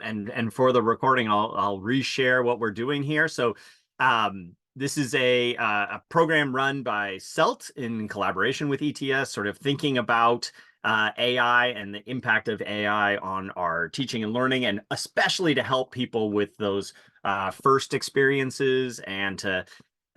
And for the recording, I'll reshare what we're doing here. So this is a program run by CELT in collaboration with ETS, sort of thinking about AI and the impact of AI on our teaching and learning, and especially to help people with those first experiences and to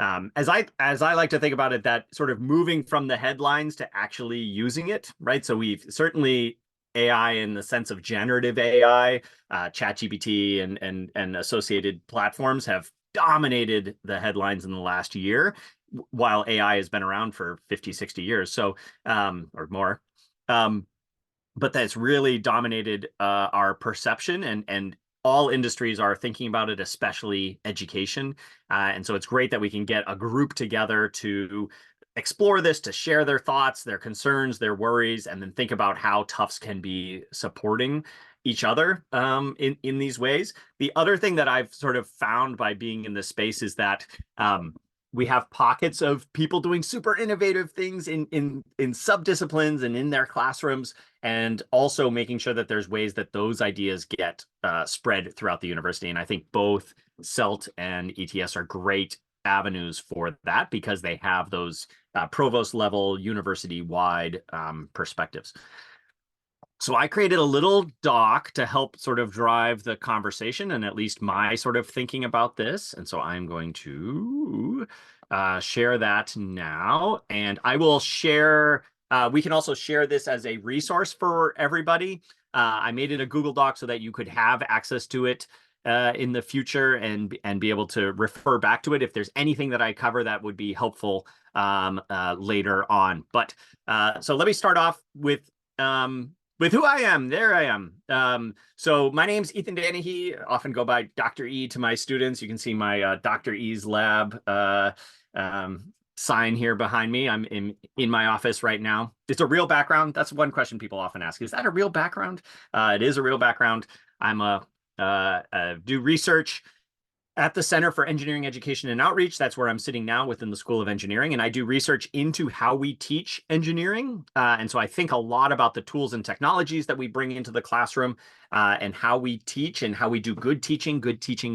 as I like to think about it, that sort of moving from the headlines to actually using it, right? So we've certainly AI in the sense of generative AI, ChatGPT and associated platforms have dominated the headlines in the last year, while AI has been around for 50, 60 years, so or more. But that's really dominated our perception, and all industries are thinking about it, especially education. And so it's great that we can get a group together to explore this, to share their thoughts, their concerns, their worries, and then think about how Tufts can be supporting each other in these ways. The other thing that I've sort of found by being in this space is that we have pockets of people doing super innovative things in subdisciplines and in their classrooms, and also making sure that there's ways that those ideas get spread throughout the university. And I think both CELT and ETS are great avenues for that because they have those provost level, university wide perspectives. So I created a little doc to help sort of drive the conversation and at least my sort of thinking about this. And so I'm going to share that now. And I will share, we can also share this as a resource for everybody. I made it a Google Doc so that you could have access to it in the future and be able to refer back to it if there's anything that I cover that would be helpful later on. But so let me start off with who I am. There I am. So my name's Ethan Danahy, often go by Dr. E to my students. You can see my Dr. E's lab sign here behind me. I'm in my office right now. It's a real background. That's one question people often ask. Is that a real background? It is a real background. I'm do research at the Center for Engineering Education and Outreach. That's where I'm sitting now within the School of Engineering. And I do research into how we teach engineering. And so I think a lot about the tools and technologies that we bring into the classroom and how we teach and how we do good teaching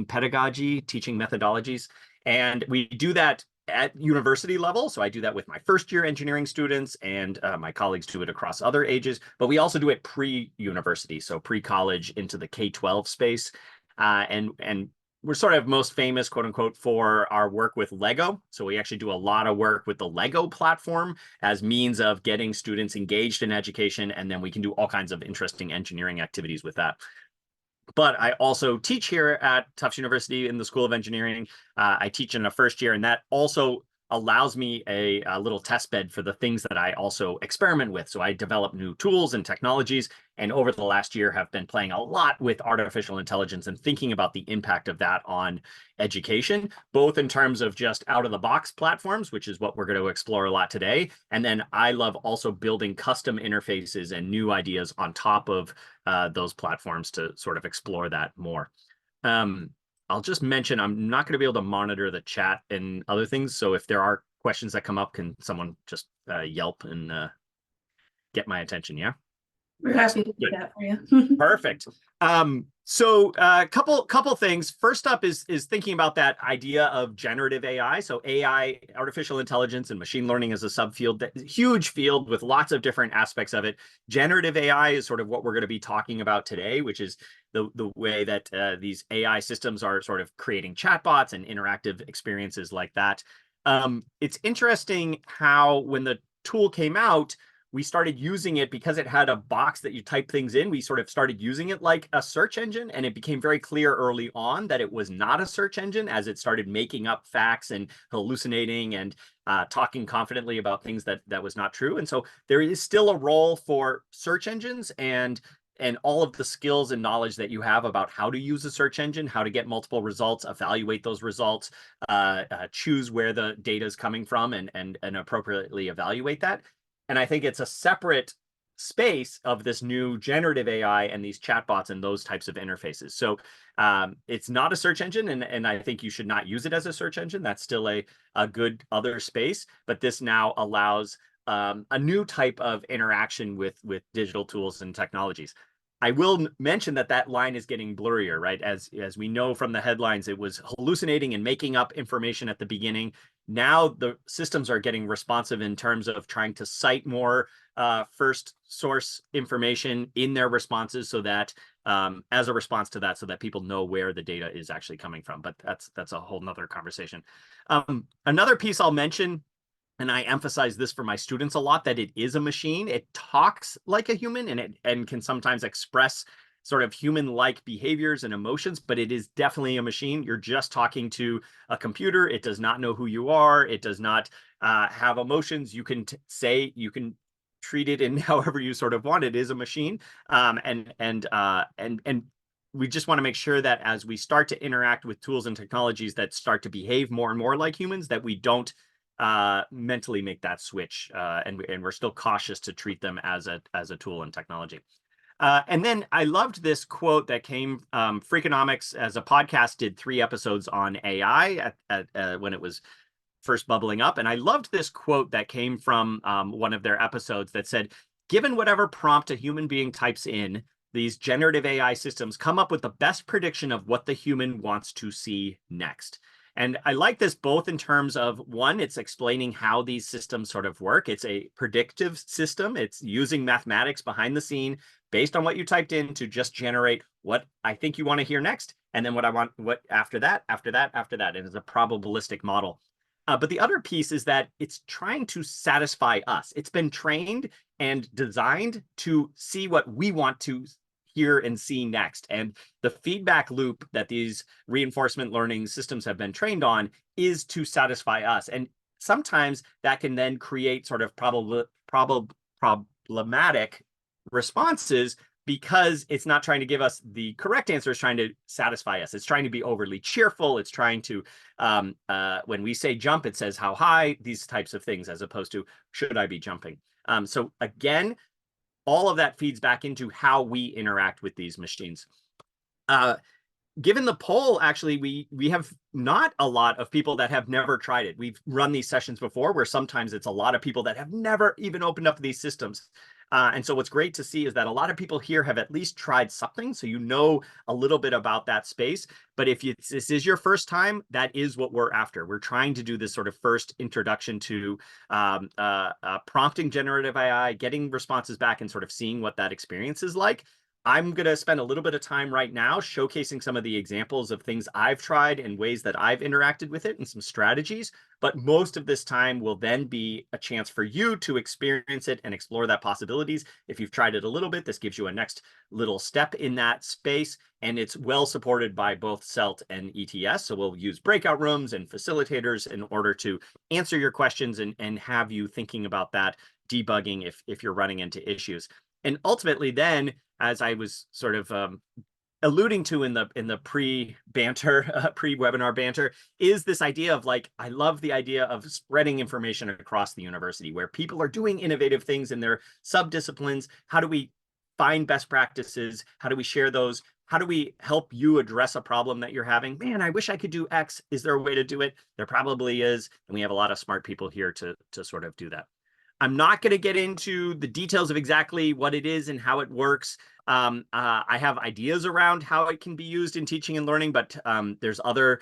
pedagogy, teaching methodologies. And we do that at university level. So I do that with my first year engineering students, and my colleagues do it across other ages, but we also do it pre-university. So pre-college into the K-12 space. And we're sort of most famous, quote unquote, for our work with Lego. So we actually do a lot of work with the Lego platform as means of getting students engaged in education. And then we can do all kinds of interesting engineering activities with that. But I also teach here at Tufts University in the School of Engineering. I teach in a first year, and that also allows me a little test bed for the things that I also experiment with. So I develop new tools and technologies, and over the last year have been playing a lot with artificial intelligence and thinking about the impact of that on education, both in terms of just out-of-the-box platforms, which is what we're going to explore a lot today. And then I love also building custom interfaces and new ideas on top of those platforms to sort of explore that more. I'll just mention I'm not going to be able to monitor the chat and other things. So if there are questions that come up, can someone just yelp and get my attention? Yeah. We're happy to do that for you. Perfect. So a couple things. First up is thinking about that idea of generative AI. So AI, artificial intelligence, and machine learning is a subfield, huge field with lots of different aspects of it. Generative AI is sort of what we're going to be talking about today, which is the way that these AI systems are sort of creating chatbots and interactive experiences like that. It's interesting how when the tool came out, we started using it because it had a box that you type things in. We sort of started using it like a search engine, and it became very clear early on that it was not a search engine as it started making up facts and hallucinating and talking confidently about things that was not true. And so there is still a role for search engines and all of the skills and knowledge that you have about how to use a search engine, how to get multiple results, evaluate those results, choose where the data is coming from, and appropriately evaluate that. And I think it's a separate space of this new generative AI and these chatbots and those types of interfaces. So it's not a search engine, and I think you should not use it as a search engine. That's still a good other space, but this now allows a new type of interaction with digital tools and technologies. I will mention that that line is getting blurrier, right? As we know from the headlines, it was hallucinating and making up information at the beginning. Now the systems are getting responsive in terms of trying to cite more first source information in their responses, so that as a response to that, so that people know where the data is actually coming from. But that's a whole nother conversation. Another piece I'll mention, and I emphasize this for my students a lot, that it is a machine. It talks like a human, and can sometimes express sort of human-like behaviors and emotions, but it is definitely a machine. You're just talking to a computer. It does not know who you are. It does not have emotions. You can you can treat it in however you sort of want. It is a machine, and we just want to make sure that as we start to interact with tools and technologies that start to behave more and more like humans, that we don't mentally make that switch, and we're still cautious to treat them as a tool and technology. And then I loved this quote that came, Freakonomics as a podcast did 3 episodes on AI when it was first bubbling up. And I loved this quote that came from one of their episodes that said, given whatever prompt a human being types in, these generative AI systems come up with the best prediction of what the human wants to see next. And I like this both in terms of, one, it's explaining how these systems sort of work. It's a predictive system. It's using mathematics behind the scene based on what you typed in to just generate what I think you want to hear next. And then what after that, after that, after that. And it's a probabilistic model. But the other piece is that it's trying to satisfy us. It's been trained and designed to see what we want to hear and see next. And the feedback loop that these reinforcement learning systems have been trained on is to satisfy us. And sometimes that can then create sort of problematic responses, because it's not trying to give us the correct answer. It's trying to satisfy us. It's trying to be overly cheerful. It's trying to, when we say jump, it says how high, these types of things, as opposed to should I be jumping? So again, all of that feeds back into how we interact with these machines. Given the poll, actually, we have not a lot of people that have never tried it. We've run these sessions before where sometimes it's a lot of people that have never even opened up these systems. And so what's great to see is that a lot of people here have at least tried something, so you know a little bit about that space. But if this is your first time, that is what we're after. We're trying to do this sort of first introduction to prompting generative AI, getting responses back, and sort of seeing what that experience is like. I'm going to spend a little bit of time right now showcasing some of the examples of things I've tried and ways that I've interacted with it and some strategies. But most of this time will then be a chance for you to experience it and explore that possibilities. If you've tried it a little bit, this gives you a next little step in that space. And it's well supported by both CELT and ETS. So we'll use breakout rooms and facilitators in order to answer your questions and have you thinking about that, debugging if you're running into issues. And ultimately then, as I was sort of alluding to in the pre-banter, pre-webinar banter, is this idea of, like, I love the idea of spreading information across the university where people are doing innovative things in their sub-disciplines. How do we find best practices? How do we share those? How do we help you address a problem that you're having? Man, I wish I could do X. Is there a way to do it? There probably is. And we have a lot of smart people here to sort of do that. I'm not going to get into the details of exactly what it is and how it works. I have ideas around how it can be used in teaching and learning, but there's other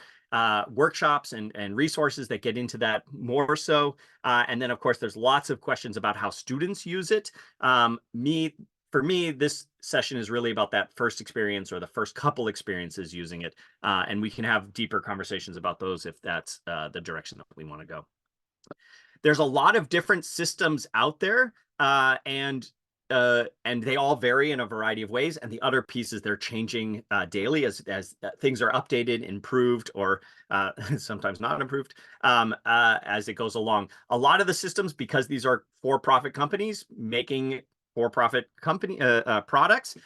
workshops and resources that get into that more so. And then, of course, there's lots of questions about how students use it. For me, this session is really about that first experience or the first couple experiences using it. And we can have deeper conversations about those if that's the direction that we want to go. There's a lot of different systems out there, and they all vary in a variety of ways. And the other piece is they're changing daily as things are updated, improved, or sometimes not improved as it goes along. A lot of the systems, because these are for-profit companies making for-profit company products,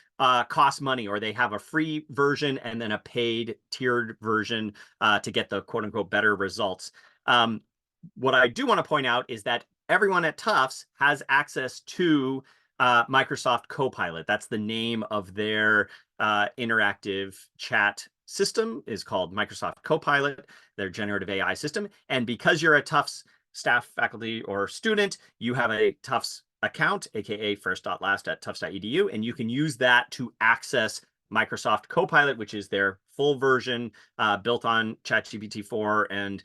cost money, or they have a free version and then a paid tiered version to get the quote-unquote better results. What I do want to point out is that everyone at Tufts has access to Microsoft Copilot. That's the name of their interactive chat system, is called Microsoft Copilot, their generative AI system. And because you're a Tufts staff, faculty, or student, you have a Tufts account, aka first.last@tufts.edu, and you can use that to access Microsoft Copilot, which is their full version built on ChatGPT-4 and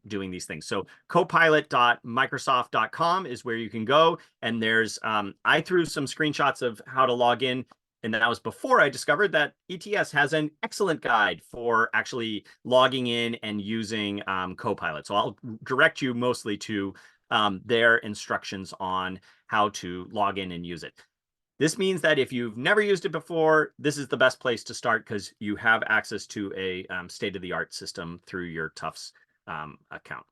doing these things. So copilot.microsoft.com is where you can go. And there's, I threw some screenshots of how to log in. And that was before I discovered that ETS has an excellent guide for actually logging in and using Copilot. So I'll direct you mostly to their instructions on how to log in and use it. This means that if you've never used it before, this is the best place to start because you have access to a state-of-the-art system through your Tufts account.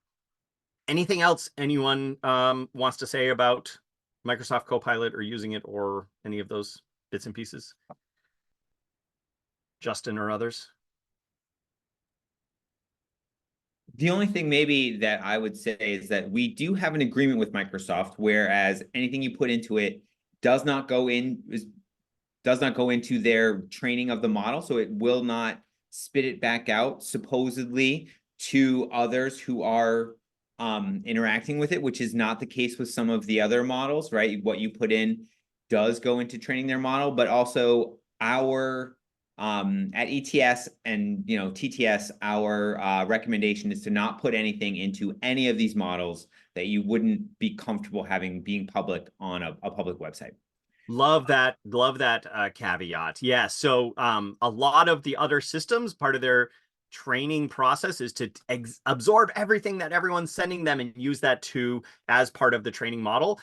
Anything else anyone wants to say about Microsoft Copilot or using it or any of those bits and pieces? Justin or others? The only thing maybe that I would say is that we do have an agreement with Microsoft, whereas anything you put into it does not go into their training of the model, so it will not spit it back out supposedly to others who are interacting with it, which is not the case with some of the other models, right? What you put in does go into training their model, but also our at ETS and TTS, our recommendation is to not put anything into any of these models that you wouldn't be comfortable having being public on a public website. Love that caveat. Yeah. So a lot of the other systems, part of their training process is to absorb everything that everyone's sending them and use that as part of the training model.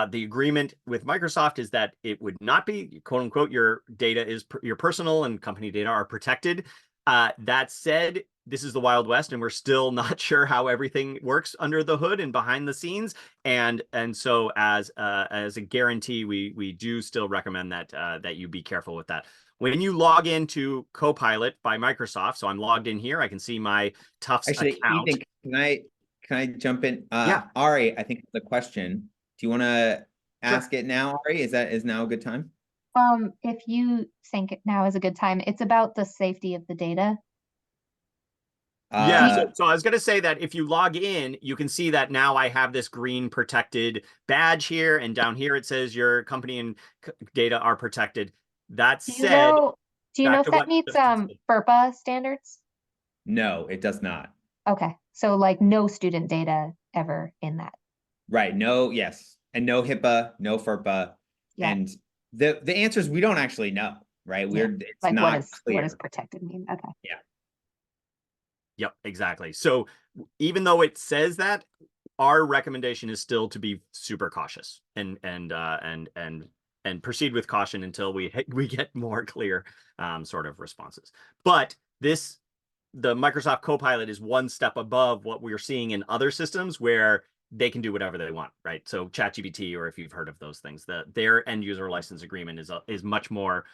The agreement with Microsoft is that it would not be, quote unquote, your data is your personal and company data are protected. That said, this is the Wild West, and we're still not sure how everything works under the hood and behind the scenes. And so as a guarantee, we do still recommend that you be careful with that. When you log into Copilot by Microsoft, so I'm logged in here, I can see my Tufts account. Ethan, can I jump in? Yeah. Ari, I think the question. Do you want to ask it now, Ari? Is now a good time? If you think now is a good time, it's about the safety of the data. Yeah, so I was going to say that if you log in, you can see that now I have this green protected badge here, and down here it says your company and data are protected. That said, do you know if that meets FERPA standards? No, it does not. Okay, so like no student data ever in that. Right. No. Yes, and no HIPAA, no FERPA, and the answer is we don't actually know. Right. It's like not clear. What does protected mean? Okay. Yeah. Yep, exactly. So even though it says that, our recommendation is still to be super cautious and proceed with caution until we get more clear sort of responses. But the Microsoft Copilot is one step above what we're seeing in other systems where they can do whatever they want, right? So ChatGPT, or if you've heard of those things, their end user license agreement is much more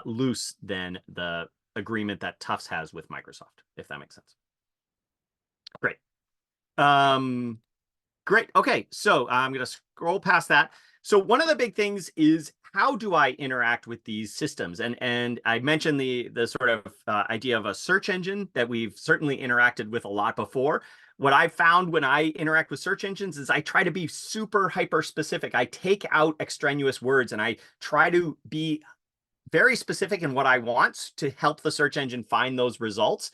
loose than the agreement that Tufts has with Microsoft, if that makes sense. Great. Great. Okay, so I'm going to scroll past that. So one of the big things is, how do I interact with these systems? And I mentioned the sort of idea of a search engine that we've certainly interacted with a lot before. What I found when I interact with search engines is I try to be super hyper specific. I take out extraneous words and I try to be very specific in what I want to help the search engine find those results.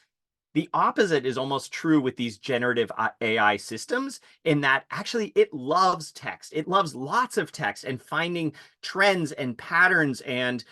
The opposite is almost true with these generative AI systems, in that actually it loves text. It loves lots of text and finding trends and patterns and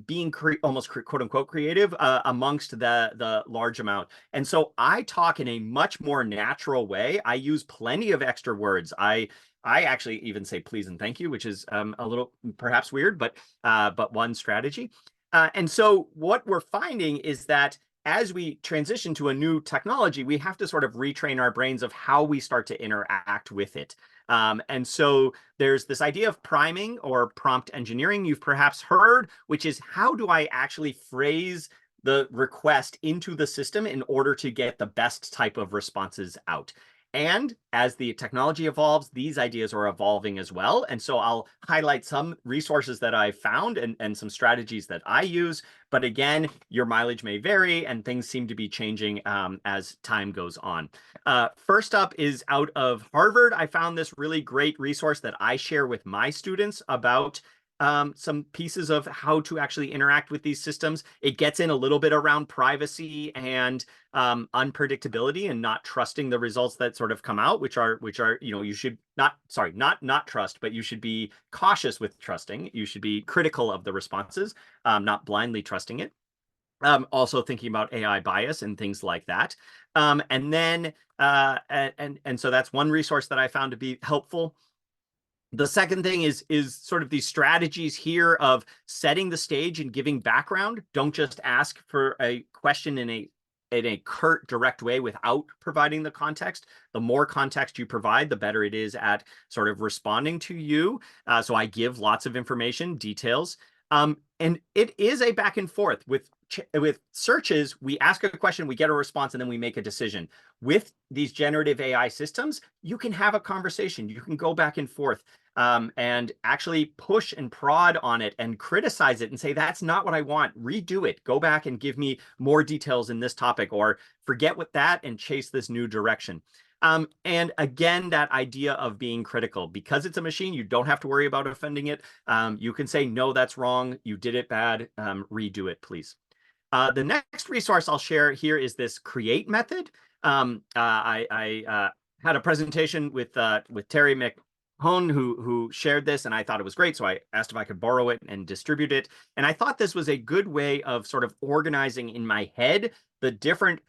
being almost quote unquote creative amongst the large amount. And so I talk in a much more natural way. I use plenty of extra words. I actually even say please and thank you, which is a little perhaps weird, but one strategy. And so what we're finding is that as we transition to a new technology, we have to sort of retrain our brains of how we start to interact with it. And so there's this idea of priming or prompt engineering you've perhaps heard, which is how do I actually phrase the request into the system in order to get the best type of responses out? And as the technology evolves, these ideas are evolving as well. And so I'll highlight some resources that I found and some strategies that I use. But again, your mileage may vary and things seem to be changing as time goes on. First up is out of Harvard. I found this really great resource that I share with my students about some pieces of how to actually interact with these systems. It gets in a little bit around privacy and unpredictability and not trusting the results that sort of come out, which are you should not trust, but you should be cautious with trusting. You should be critical of the responses, not blindly trusting it. Also thinking about AI bias and things like that. And then so that's one resource that I found to be helpful. The second thing is sort of these strategies here of setting the stage and giving background. Don't just ask for a question in a curt, direct way without providing the context. The more context you provide, the better it is at sort of responding to you. So I give lots of information, details. And it is a back and forth with searches. We ask a question, we get a response, and then we make a decision. With these generative AI systems, you can have a conversation. You can go back and forth and actually push and prod on it and criticize it and say, that's not what I want. Redo it. Go back and give me more details in this topic, or forget with that and chase this new direction. And again, that idea of being critical, because it's a machine, you don't have to worry about offending it. You can say, no, that's wrong. You did it bad. Redo it, please. The next resource I'll share here is this create method. I had a presentation with Terry McHone who shared this, and I thought it was great. So I asked if I could borrow it and distribute it. And I thought this was a good way of sort of organizing in my head the different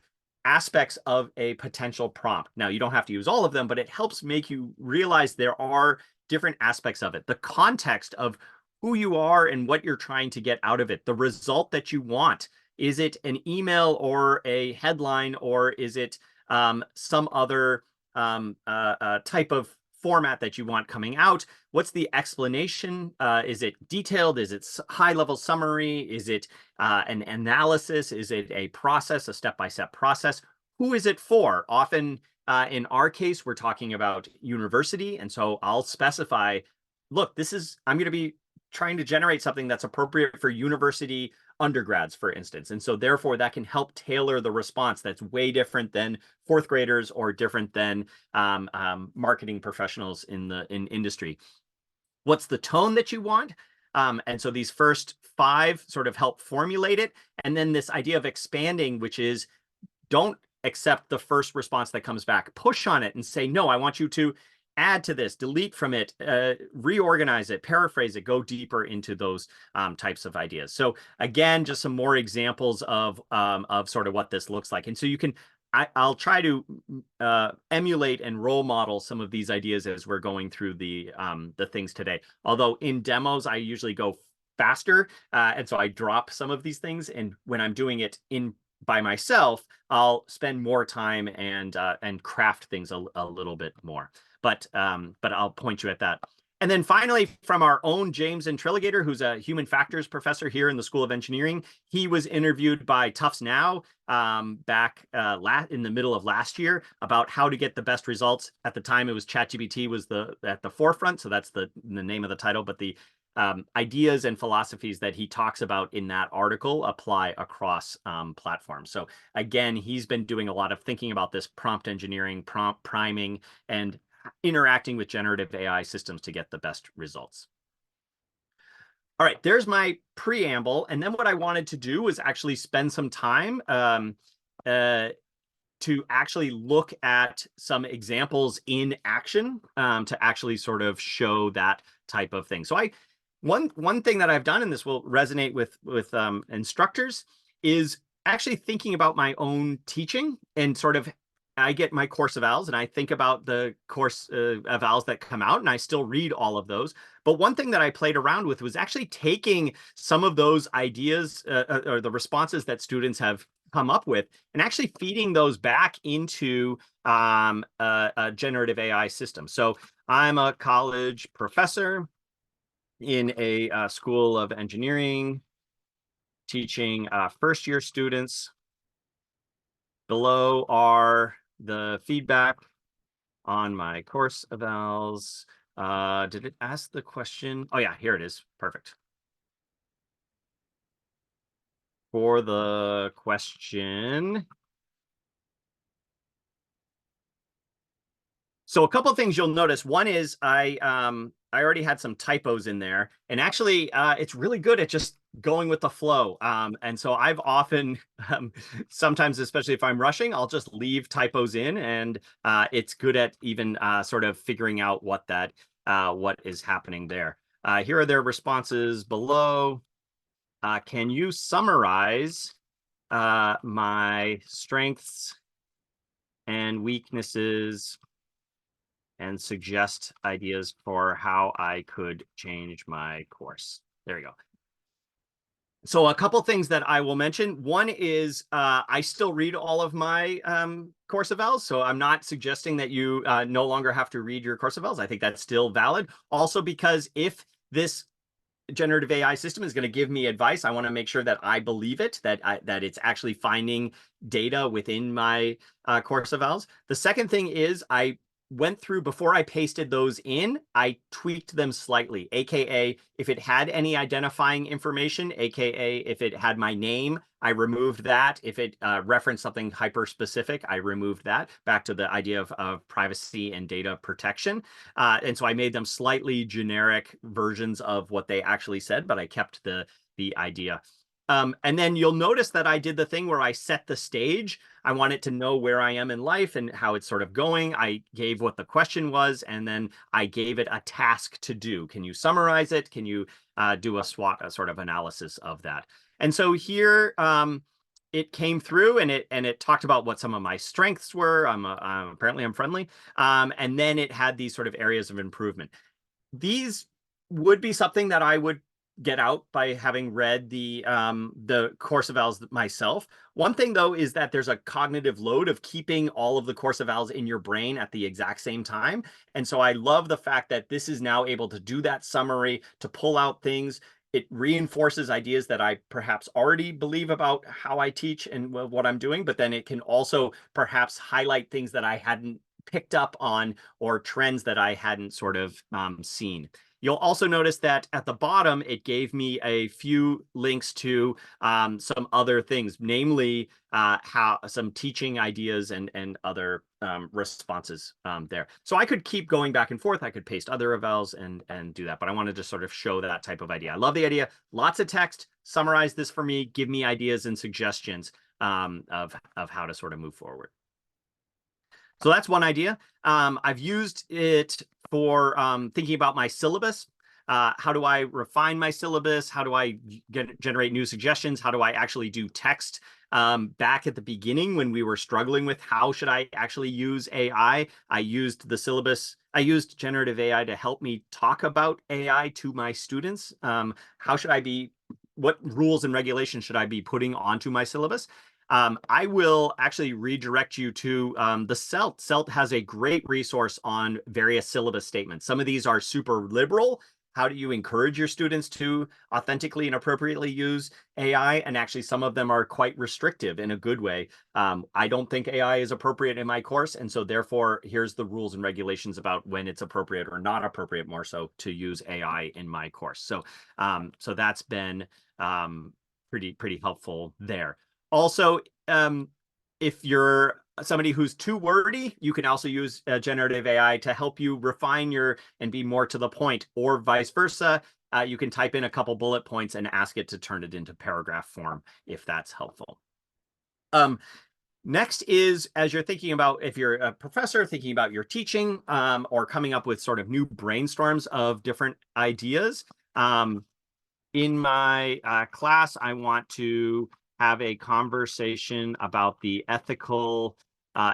aspects of a potential prompt. Now, you don't have to use all of them, but it helps make you realize there are different aspects of it. The context of who you are and what you're trying to get out of it, the result that you want. Is it an email or a headline, or is it some other type of format that you want coming out? What's the explanation? Is it detailed? Is it high-level summary? Is it an analysis? Is it a process, a step-by-step process? Who is it for? Often, in our case, we're talking about university, and so I'll specify, look, I'm going to be trying to generate something that's appropriate for university undergrads, for instance. And so therefore that can help tailor the response that's way different than fourth graders or different than marketing professionals in industry. What's the tone that you want? And so these first 5 sort of help formulate it. And then this idea of expanding, which is don't accept the first response that comes back. Push on it and say, no, I want you to add to this, delete from it, reorganize it, paraphrase it, go deeper into those types of ideas. So again, just some more examples of sort of what this looks like. And so you can, I'll try to emulate and role model some of these ideas as we're going through the things today. Although in demos, I usually go faster. And so I drop some of these things. And when I'm doing it by myself, I'll spend more time and craft things a little bit more. But I'll point you at that. And then finally, from our own James Intriligator, who's a human factors professor here in the School of Engineering, he was interviewed by Tufts Now back in the middle of last year about how to get the best results. At the time, it was ChatGPT was at the forefront, so that's the name of the title. But the ideas and philosophies that he talks about in that article apply across platforms. So again, he's been doing a lot of thinking about this prompt engineering, prompt priming, and interacting with generative AI systems to get the best results. All right, there's my preamble. And then what I wanted to do was actually spend some time to actually look at some examples in action to actually sort of show that type of thing. So one thing that I've done, and this will resonate with instructors, is actually thinking about my own teaching and sort of I get my course evals and I think about the course evals that come out, and I still read all of those. But one thing that I played around with was actually taking some of those ideas or the responses that students have come up with and actually feeding those back into a generative AI system. So I'm a college professor in a school of engineering, teaching first-year students. Below are the feedback on my course evals. Did it ask the question? Oh yeah, here it is. Perfect. For the question. So a couple of things you'll notice. One is I already had some typos in there, and actually it's really good at just going with the flow. And so I've often, sometimes, especially if I'm rushing, I'll just leave typos in, and it's good at even sort of figuring out what is happening there. Here are their responses below. Can you summarize my strengths and weaknesses and suggest ideas for how I could change my course? There you go. So a couple things that I will mention. One is I still read all of my course evals, so I'm not suggesting that you no longer have to read your course evals. I think that's still valid. Also, because if this generative AI system is going to give me advice, I want to make sure that I believe it, that it's actually finding data within my course evals. The second thing is I went through, before I pasted those in, I tweaked them slightly, aka if it had any identifying information, aka if it had my name, I removed that. If it referenced something hyper specific, I removed that, back to the idea of privacy and data protection. And so I made them slightly generic versions of what they actually said, but I kept the idea. And then you'll notice that I did the thing where I set the stage. I want it to know where I am in life and how it's sort of going. I gave what the question was, and then I gave it a task to do. Can you summarize it? Can you do a sort of analysis of that? And so here it came through, and it talked about what some of my strengths were. Apparently I'm friendly. And then it had these sort of areas of improvement. These would be something that I would get out by having read the course evals myself. One thing, though, is that there's a cognitive load of keeping all of the course evals in your brain at the exact same time. And so I love the fact that this is now able to do that summary, to pull out things. It reinforces ideas that I perhaps already believe about how I teach and what I'm doing, but then it can also perhaps highlight things that I hadn't picked up on, or trends that I hadn't sort of seen. You'll also notice that at the bottom, it gave me a few links to some other things, namely how some teaching ideas and other responses there. So I could keep going back and forth. I could paste other evals and do that, but I wanted to sort of show that type of idea. I love the idea. Lots of text. Summarize this for me. Give me ideas and suggestions of how to sort of move forward. So that's one idea. I've used it for thinking about my syllabus. How do I refine my syllabus? How do I generate new suggestions? How do I actually do text? Back at the beginning, when we were struggling with how should I actually use AI, I used the syllabus. I used generative AI to help me talk about AI to my students. What rules and regulations should I be putting onto my syllabus? I will actually redirect you to the CELT. CELT has a great resource on various syllabus statements. Some of these are super liberal. How do you encourage your students to authentically and appropriately use AI? And actually, some of them are quite restrictive in a good way. I don't think AI is appropriate in my course. And so therefore, here's the rules and regulations about when it's appropriate or not appropriate, more so, to use AI in my course. So, so that's been pretty helpful there. Also, if you're somebody who's too wordy, you can also use generative AI to help you refine and be more to the point, or vice versa. You can type in a couple bullet points and ask it to turn it into paragraph form if that's helpful. Next is, as you're thinking about, if you're a professor thinking about your teaching or coming up with sort of new brainstorms of different ideas. In my class, I want to have a conversation about the ethical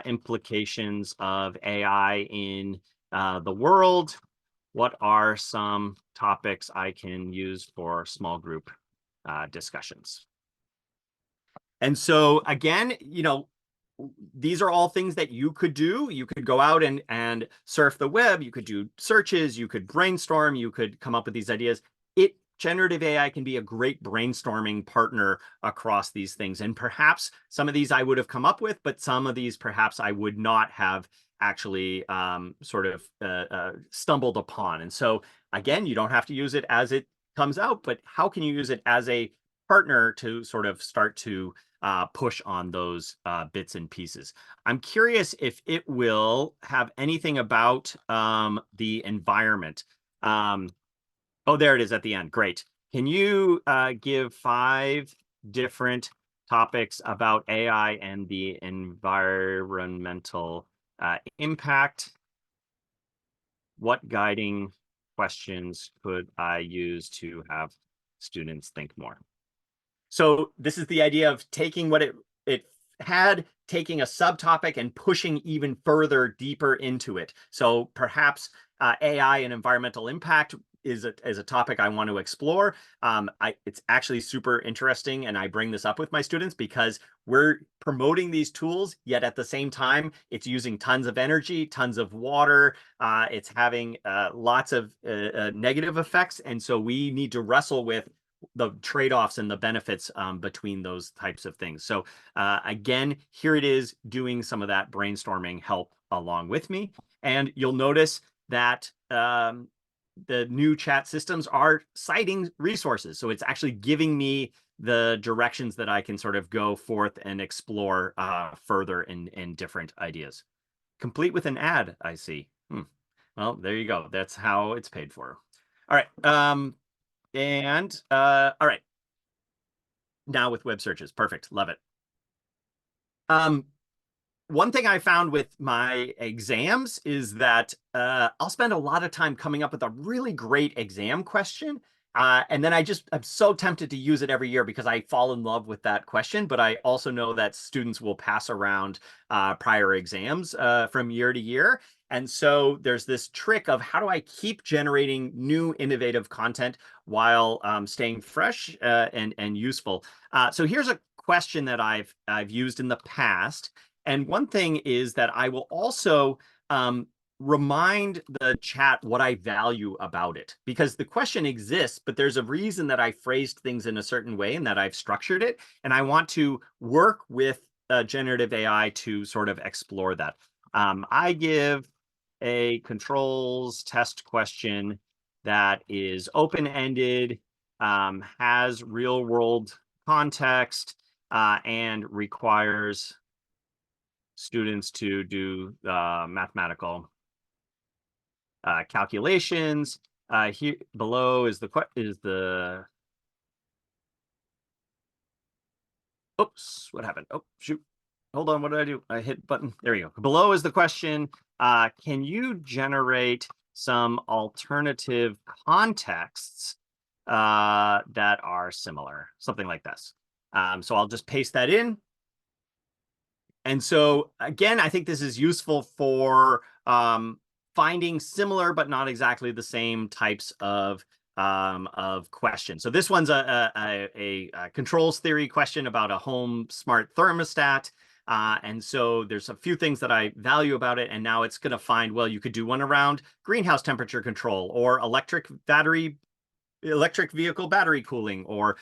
implications of AI in the world. What are some topics I can use for small group discussions? And so again, these are all things that you could do. You could go out and surf the web. You could do searches. You could brainstorm. You could come up with these ideas. Generative AI can be a great brainstorming partner across these things. And perhaps some of these I would have come up with, but some of these perhaps I would not have actually sort of stumbled upon. And so again, you don't have to use it as it comes out, but how can you use it as a partner to sort of start to push on those bits and pieces? I'm curious if it will have anything about the environment. Oh, there it is at the end. Great. Can you give 5 different topics about AI and the environmental impact? What guiding questions could I use to have students think more? So this is the idea of taking what it had, taking a subtopic and pushing even further deeper into it. So perhaps AI and environmental impact is a topic I want to explore. It's actually super interesting, and I bring this up with my students because we're promoting these tools, yet at the same time, it's using tons of energy, tons of water. It's having lots of negative effects, and so we need to wrestle with the trade-offs and the benefits between those types of things. So again, here it is doing some of that brainstorming help along with me. And you'll notice that the new chat systems are citing resources. So it's actually giving me the directions that I can sort of go forth and explore further in different ideas. Complete with an ad, I see. Well, there you go. That's how it's paid for. All right. All right. Now with web searches. Perfect. Love it. One thing I found with my exams is that I'll spend a lot of time coming up with a really great exam question. And then I'm so tempted to use it every year because I fall in love with that question. But I also know that students will pass around prior exams from year to year. And so there's this trick of how do I keep generating new innovative content while staying fresh and useful. So here's a question that I've used in the past. And one thing is that I will also remind the chat what I value about it, because the question exists, but there's a reason that I phrased things in a certain way and that I've structured it. And I want to work with generative AI to sort of explore that. I give a controls test question that is open-ended, has real-world context, and requires students to do mathematical calculations. Here below is the oops, what happened? Oh, shoot. Hold on, what did I do? I hit button. There you go. Below is the question, can you generate some alternative contexts that are similar? Something like this. So I'll just paste that in. And so, again, I think this is useful for finding similar but not exactly the same types of questions. So this one's a controls theory question about a home smart thermostat. And so there's a few things that I value about it. And now it's going to find, well, you could do one around greenhouse temperature control or electric vehicle battery cooling or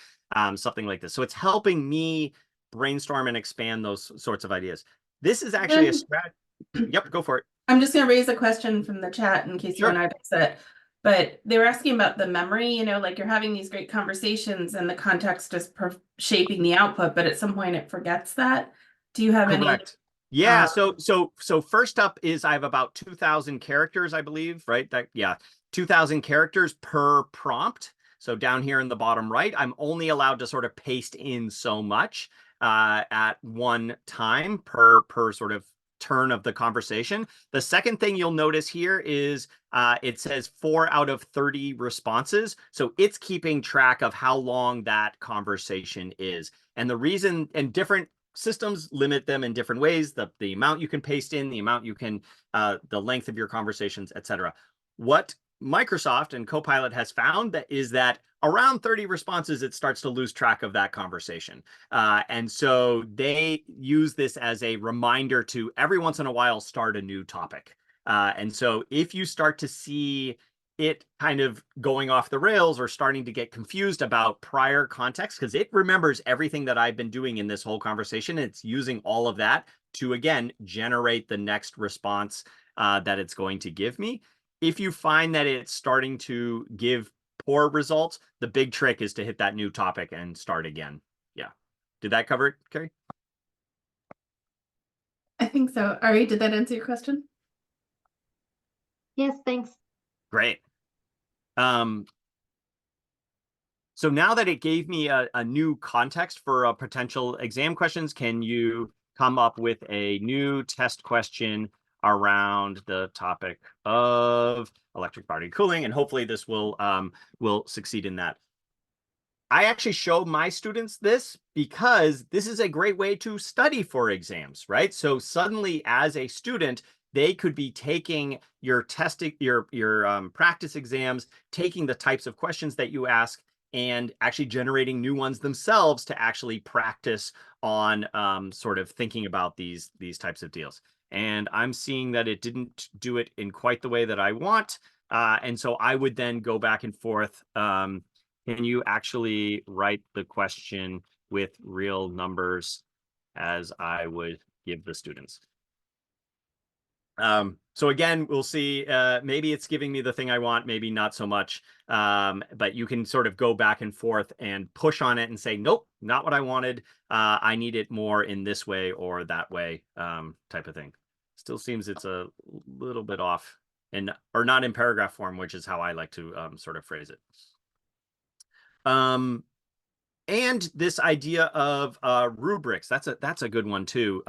something like this. So it's helping me brainstorm and expand those sorts of ideas. This is actually a strategy. Yep, go for it. I'm just going to raise a question from the chat in case you want to address it. But they were asking about the memory, you know, like you're having these great conversations and the context is shaping the output, but at some point it forgets that. Do you have any? Yeah, so first up is I have about 2,000 characters, I believe, right? 2,000 characters per prompt. So down here in the bottom right, I'm only allowed to sort of paste in so much at one time per sort of turn of the conversation. The second thing you'll notice here is it says 4 out of 30 responses. So it's keeping track of how long that conversation is. And the reason, and different systems limit them in different ways, the amount you can paste in, the amount you can, the length of your conversations, etc. What Microsoft and Copilot has found that is that around 30 responses, it starts to lose track of that conversation. And so they use this as a reminder to every once in a while start a new topic. And so if you start to see it kind of going off the rails or starting to get confused about prior context, because it remembers everything that I've been doing in this whole conversation. It's using all of that to, again, generate the next response that it's going to give me. If you find that it's starting to give poor results, the big trick is to hit that new topic and start again. Yeah. Did that cover it, Carrie? I think so. Ari, did that answer your question? Yes, thanks. Great. So now that it gave me a new context for potential exam questions, can you come up with a new test question around the topic of electric battery cooling? And hopefully this will succeed in that. I actually show my students this because this is a great way to study for exams, right? So suddenly as a student, they could be taking your testing, your practice exams, taking the types of questions that you ask and actually generating new ones themselves to actually practice on sort of thinking about these types of deals. And I'm seeing that it didn't do it in quite the way that I want. And so I would then go back and forth. Can you actually write the question with real numbers as I would give the students? So again, we'll see, maybe it's giving me the thing I want, maybe not so much. But you can sort of go back and forth and push on it and say, nope, not what I wanted. I need it more in this way or that way, type of thing. Still seems it's a little bit off or not in paragraph form, which is how I like to sort of phrase it. And this idea of rubrics, that's a good one too.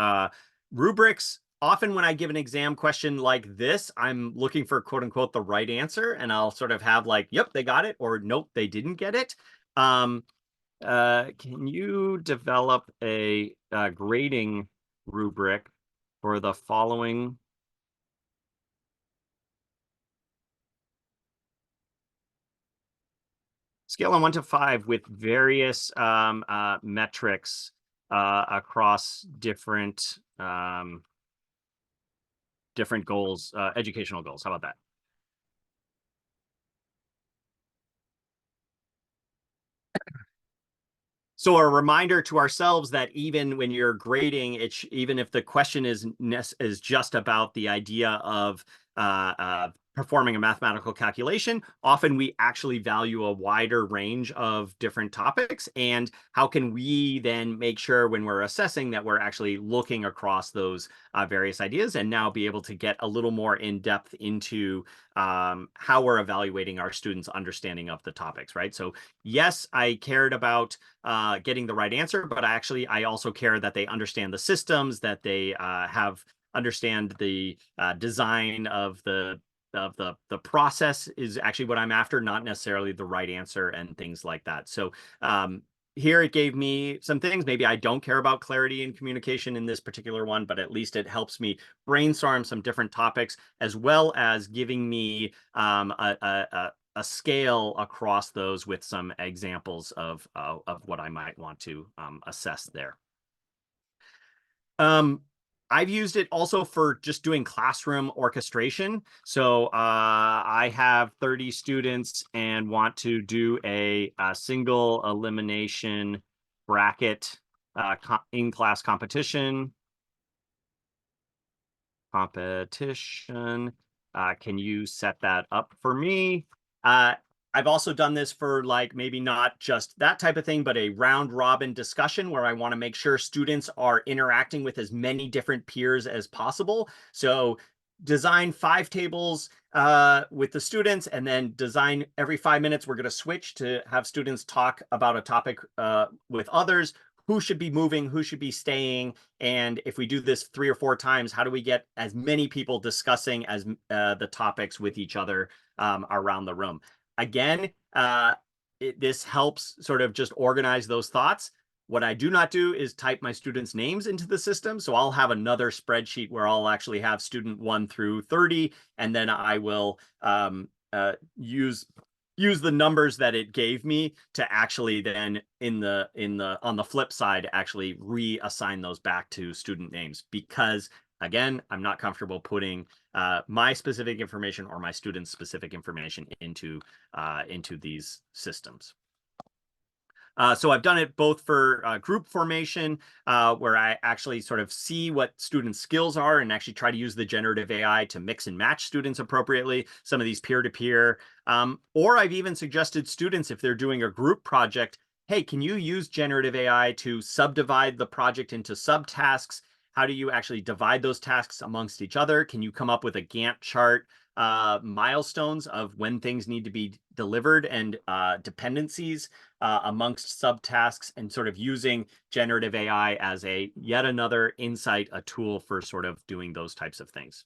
Rubrics, often when I give an exam question like this, I'm looking for quote unquote the right answer, and I'll sort of have like, yep, they got it, or nope, they didn't get it. Can you develop a grading rubric for the following scale on 1 to 5 with various metrics across different goals, educational goals? How about that? So a reminder to ourselves that even when you're grading, even if the question is just about the idea of performing a mathematical calculation, often we actually value a wider range of different topics. And how can we then make sure when we're assessing that we're actually looking across those various ideas and now be able to get a little more in depth into how we're evaluating our students' understanding of the topics, right? So yes, I cared about getting the right answer, but I also care that they understand the systems, that they understand the design of the process is actually what I'm after, not necessarily the right answer and things like that. So here it gave me some things. Maybe I don't care about clarity and communication in this particular one, but at least it helps me brainstorm some different topics, as well as giving me a scale across those with some examples of what I might want to assess there. I've used it also for just doing classroom orchestration. So I have 30 students and want to do a single elimination bracket in-class competition. Can you set that up for me? I've also done this for like maybe not just that type of thing, but a round robin discussion where I want to make sure students are interacting with as many different peers as possible. So design 5 tables with the students, and then design every 5 minutes, we're going to switch to have students talk about a topic with others. Who should be moving, who should be staying, and if we do this 3 or 4 times, how do we get as many people discussing as the topics with each other around the room? Again, this helps sort of just organize those thoughts. What I do not do is type my students' names into the system. So I'll have another spreadsheet where I'll actually have student 1 through 30, and then I will use the numbers that it gave me to actually then on the flip side actually reassign those back to student names, because Again, I'm not comfortable putting my specific information or my students' specific information into these systems. So I've done it both for group formation, where I actually sort of see what students' skills are and actually try to use the generative AI to mix and match students appropriately, some of these peer-to-peer. Or I've even suggested students, if they're doing a group project, hey, can you use generative AI to subdivide the project into subtasks? How do you actually divide those tasks amongst each other? Can you come up with a Gantt chart, milestones of when things need to be delivered and dependencies amongst subtasks, and sort of using generative AI as a yet another insight, a tool for sort of doing those types of things.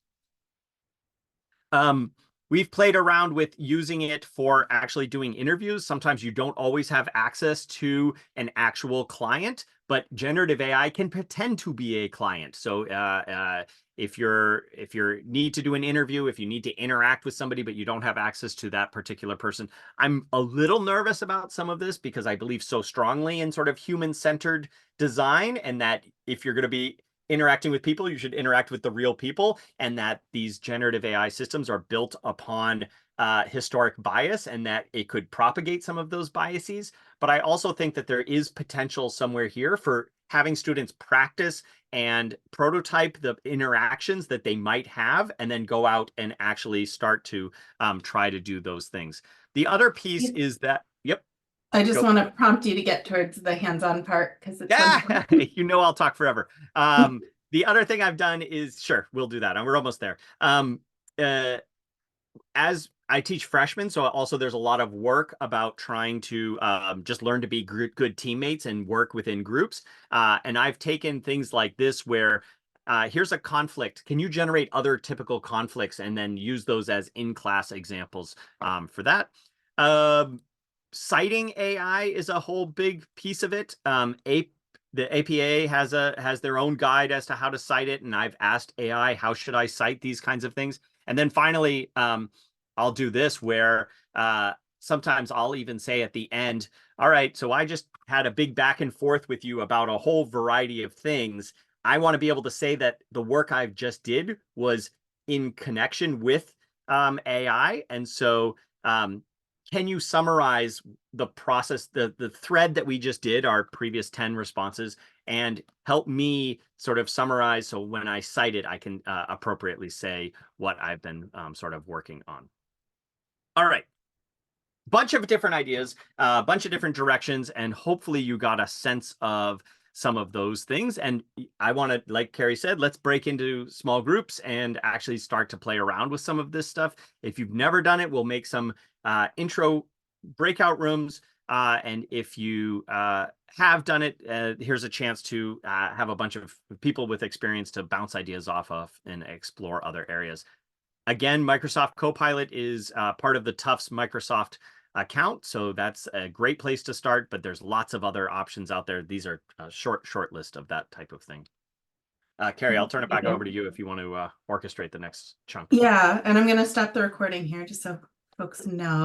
We've played around with using it for actually doing interviews. Sometimes you don't always have access to an actual client, but generative AI can pretend to be a client. So if you need to do an interview, if you need to interact with somebody, but you don't have access to that particular person, I'm a little nervous about some of this because I believe so strongly in sort of human-centered design, and that if you're going to be interacting with people, you should interact with the real people, and that these generative AI systems are built upon historic bias, and that it could propagate some of those biases. But I also think that there is potential somewhere here for having students practice and prototype the interactions that they might have, and then go out and actually start to try to do those things. The other piece is that, yep. I just want to prompt you to get towards the hands-on part because it's Yeah, you know, I'll talk forever. The other thing I've done is, sure, we'll do that. And we're almost there. As I teach freshmen, so also there's a lot of work about trying to just learn to be good teammates and work within groups. And I've taken things like this where here's a conflict. Can you generate other typical conflicts and then use those as in-class examples for that? Citing AI is a whole big piece of it. The APA has their own guide as to how to cite it, and I've asked AI, how should I cite these kinds of things? And then finally, I'll do this where sometimes I'll even say at the end, all right, so I just had a big back and forth with you about a whole variety of things. I want to be able to say that the work I've just did was in connection with AI. And so can you summarize the process, the thread that we just did, our previous 10 responses, and help me sort of summarize so when I cite it, I can appropriately say what I've been sort of working on. All right. Bunch of different ideas, a bunch of different directions, and hopefully you got a sense of some of those things. And I want to, like Carrie said, let's break into small groups and actually start to play around with some of this stuff. If you've never done it, we'll make some intro breakout rooms. And if you have done it, here's a chance to have a bunch of people with experience to bounce ideas off of and explore other areas. Again, Microsoft Copilot is part of the Tufts Microsoft account, so that's a great place to start, but there's lots of other options out there. These are a short list of that type of thing. Carrie, I'll turn it back over to you if you want to orchestrate the next chunk. Yeah, and I'm going to stop the recording here just so folks know.